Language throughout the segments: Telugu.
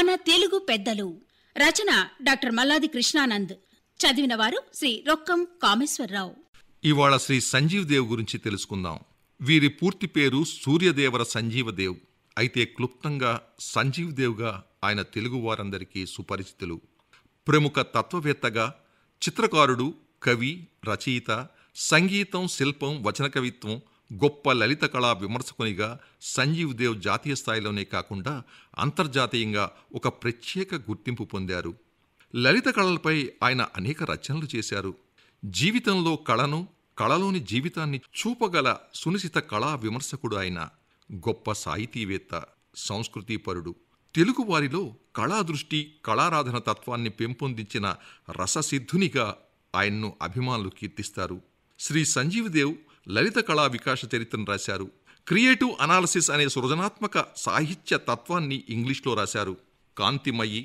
మన తెలుగు పెద్దలు. రచన డాక్టర్ మల్లాది కృష్ణానంద్. చదివినవారు శ్రీ రొక్కం కామేశ్వరరావు. ఇవాళ శ్రీ సంజీవ్ దేవ్ గురించి తెలుసుకుందాం. వీరి పూర్తి పేరు సూర్యదేవర సంజీవదేవ్. అయితే క్లుప్తంగా సంజీవ్ దేవ్గా ఆయన తెలుగు వారందరికీ సుపరిచితులు. ప్రముఖ తత్వవేత్తగా, చిత్రకారుడు, కవి, రచయిత, సంగీతం, శిల్పం, వచన కవిత్వం, గొప్ప లలిత కళా విమర్శకునిగా సంజీవ్ దేవ్ జాతీయ స్థాయిలోనే కాకుండా అంతర్జాతీయంగా ఒక ప్రత్యేక గుర్తింపు పొందారు. లలిత కళలపై ఆయన అనేక రచనలు చేశారు. జీవితంలో కళను, కళలోని జీవితాన్ని చూపగల సునిశిత కళా విమర్శకుడు ఆయన. గొప్ప సాహితీవేత్త, సంస్కృతిపరుడు. తెలుగువారిలో కళాదృష్టి, కళారాధన తత్వాన్ని పెంపొందించిన రససిద్ధునిగా ఆయన్ను అభిమానులు కీర్తిస్తారు. శ్రీ సంజీవ్ దేవ్ లలిత కళా వికాస చరిత్రను రాశారు. క్రియేటివ్ అనాలిసిస్ అనే సృజనాత్మక సాహిత్య తత్వాన్ని ఇంగ్లీష్లో రాశారు. Kantimayi,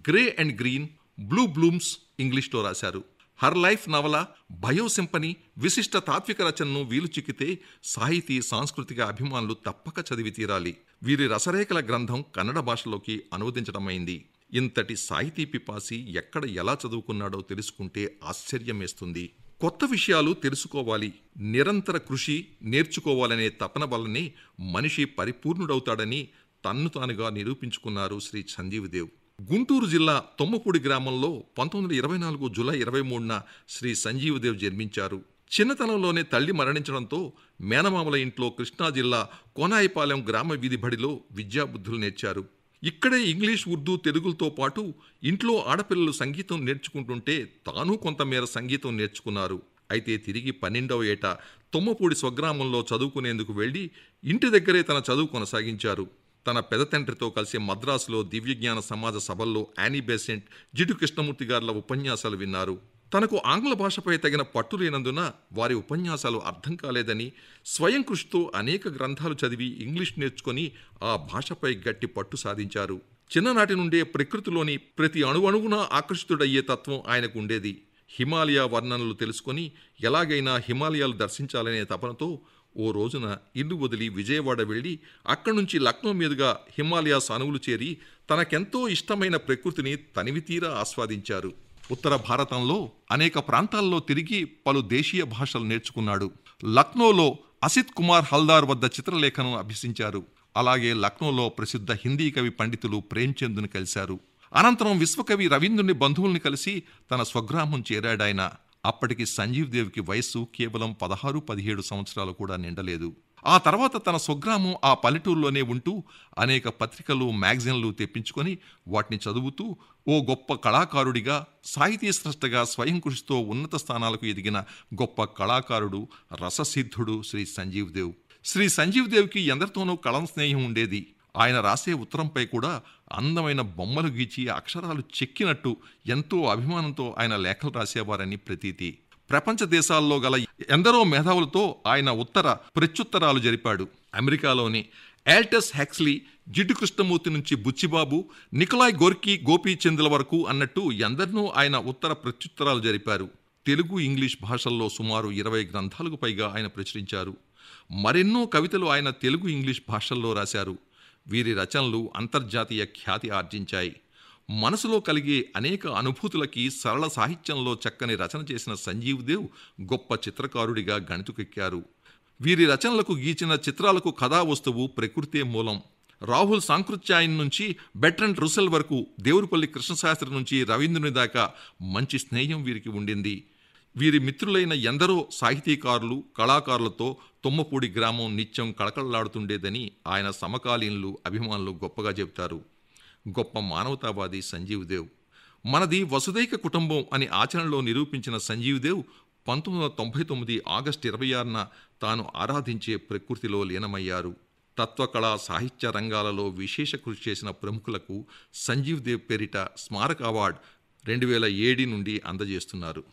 grey and green, blue blooms ఇంగ్లీష్లో రాశారు. హర్ లైఫ్ నవల, బయో సింపని, విశిష్ట తాత్విక రచనను వీలు చిక్కితే సాహితీ, సాంస్కృతిక అభిమానులు తప్పక చదివి తీరాలి. వీరి రసరేఖల గ్రంథం కన్నడ భాషలోకి అనువదించడమైంది. ఇంతటి సాహితీ పిపాసి ఎక్కడ ఎలా చదువుకున్నాడో తెలుసుకుంటే ఆశ్చర్యమేస్తుంది. కొత్త విషయాలు తెలుసుకోవాలి, నిరంతర కృషి, నేర్చుకోవాలనే తపన వల్లనే మనిషి పరిపూర్ణుడవుతాడని తన్ను తానుగా నిరూపించుకున్నారు శ్రీ సంజీవ్ దేవ్. గుంటూరు జిల్లా తొమ్మపూడి గ్రామంలో 1924 జూలై 23న శ్రీ సంజీవ్ దేవ్ జన్మించారు. చిన్నతనంలోనే తల్లి మరణించడంతో మేనమామల ఇంట్లో కృష్ణా జిల్లా కోనాయిపాలెం గ్రామ వీధి బడిలో విద్యాబుద్ధులు నేర్చారు. ఇక్కడే ఇంగ్లీష్, ఉర్దూ, తెలుగులతో పాటు ఇంట్లో ఆడపిల్లలు సంగీతం నేర్చుకుంటుంటే తాను కొంతమేర సంగీతం నేర్చుకున్నారు. అయితే తిరిగి 12వ ఏట తొమ్మపూడి స్వగ్రామంలో చదువుకునేందుకు వెళ్లి ఇంటి దగ్గరే తన చదువు కొనసాగించారు. తన పెదతండ్రితో కలిసి మద్రాసులో దివ్యజ్ఞాన సమాజ సభల్లో యానీ బెసెంట్, జిడ్డు కృష్ణమూర్తి గారుల ఉపన్యాసాలు విన్నారు. తనకు ఆంగ్ల భాషపై తగిన పట్టు లేనందున వారి ఉపన్యాసాలు అర్థం కాలేదని స్వయం కృషితో అనేక గ్రంథాలు చదివి ఇంగ్లీష్ నేర్చుకొని ఆ భాషపై గట్టి పట్టు సాధించారు. చిన్ననాటి నుండే ప్రకృతిలోని ప్రతి అణువణువున ఆకర్షితుడయ్యే తత్వం ఆయనకు ఉండేది. హిమాలయ వర్ణనలు తెలుసుకొని ఎలాగైనా హిమాలయాలు దర్శించాలనే తపనతో ఓ రోజున ఇల్లు వదిలి విజయవాడ వెళ్లి అక్కడి నుంచి లక్నో మీదుగా హిమాలయాస్ అణువులు చేరి తనకెంతో ఇష్టమైన ప్రకృతిని తనివితీరా ఆస్వాదించారు. ఉత్తర భారతంలో అనేక ప్రాంతాల్లో తిరిగి పలు దేశీయ భాషలు నేర్చుకున్నాడు. లక్నోలో అసిత్ కుమార్ హల్దార్ వద్ద చిత్రలేఖనం అభ్యసించారు. అలాగే లక్నోలో ప్రసిద్ధ హిందీ కవి పండితులు ప్రేమ్చంద్ను కలిశారు. అనంతరం విశ్వకవి రవీంద్రుని బంధువుల్ని కలిసి తన స్వగ్రామం చేరాడాయన. అప్పటికి సంజీవ్ దేవ్కి వయస్సు కేవలం 16-17 సంవత్సరాలు కూడా నిండలేదు. ఆ తర్వాత తన స్వగ్రామం ఆ పల్లెటూరులోనే ఉంటూ అనేక పత్రికలు, మ్యాగజైన్లు తెప్పించుకొని వాటిని చదువుతూ ఓ గొప్ప కళాకారుడిగా, సాహితీ స్రష్టగా స్వయం కృషితో ఉన్నత స్థానాలకు ఎదిగిన గొప్ప కళాకారుడు, రససిద్ధుడు శ్రీ సంజీవ్ దేవ్. శ్రీ సంజీవ్ దేవ్కి ఎందరితోనూ కలం స్నేహం ఉండేది. ఆయన రాసే ఉత్తరంపై కూడా అందమైన బొమ్మలు గీచి అక్షరాలు చెక్కినట్టు ఎంతో అభిమానంతో ఆయన లేఖలు రాసేవారని ప్రతీతి. ప్రపంచ దేశాల్లో గల ఎందరో మేధావులతో ఆయన ఉత్తర ప్రత్యుత్తరాలు జరిపాడు. అమెరికాలోని ఆల్టస్ హ్యాక్స్లీ, జిడ్డు కృష్ణమూర్తి నుంచి బుచ్చిబాబు, నికోలాయ్ గోర్కీ, గోపీచంద్ల వరకు అన్నట్టు ఎందరినో ఆయన ఉత్తర ప్రత్యుత్తరాలు జరిపారు. తెలుగు, ఇంగ్లీష్ భాషల్లో సుమారు 20 గ్రంథాలకు పైగా ఆయన ప్రచురించారు. మరెన్నో కవితలు ఆయన తెలుగు, ఇంగ్లీష్ భాషల్లో రాశారు. వీరి రచనలు అంతర్జాతీయ ఖ్యాతి ఆర్జించాయి. మనసులో కలిగే అనేక అనుభూతులకి సరళ సాహిత్యంలో చక్కని రచన చేసిన సంజీవ్ దేవ్ గొప్ప చిత్రకారుడిగా గణితుకెక్కారు. వీరి రచనలకు గీచిన చిత్రాలకు కథా వస్తువు ప్రకృతే మూలం. రాహుల్ సాంకృత్యాయన్ నుంచి బెట్రంట్ రుసెల్ వరకు, దేవురుపల్లి కృష్ణశాస్త్రి నుంచి రవీంద్రుని దాకా మంచి స్నేహం వీరికి ఉండింది. వీరి మిత్రులైన ఎందరో సాహితీకారులు, కళాకారులతో తొమ్మపూడి గ్రామం నిత్యం కళకళలాడుతుండేదని ఆయన సమకాలీనులు, అభిమానులు గొప్పగా చెబుతారు. గొప్ప మానవతావాది సంజీవ్ దేవ్. మనది వసుదైక కుటుంబం అని ఆచరణలో నిరూపించిన సంజీవ్ దేవ్ 1999 ఆగస్టు 26న తాను ఆరాధించే ప్రకృతిలో లీనమయ్యారు. తత్వకళా, సాహిత్య రంగాలలో విశేష కృషి చేసిన ప్రముఖులకు సంజీవ్ దేవ్ పేరిట స్మారక అవార్డు 2007 నుండి అందజేస్తున్నారు.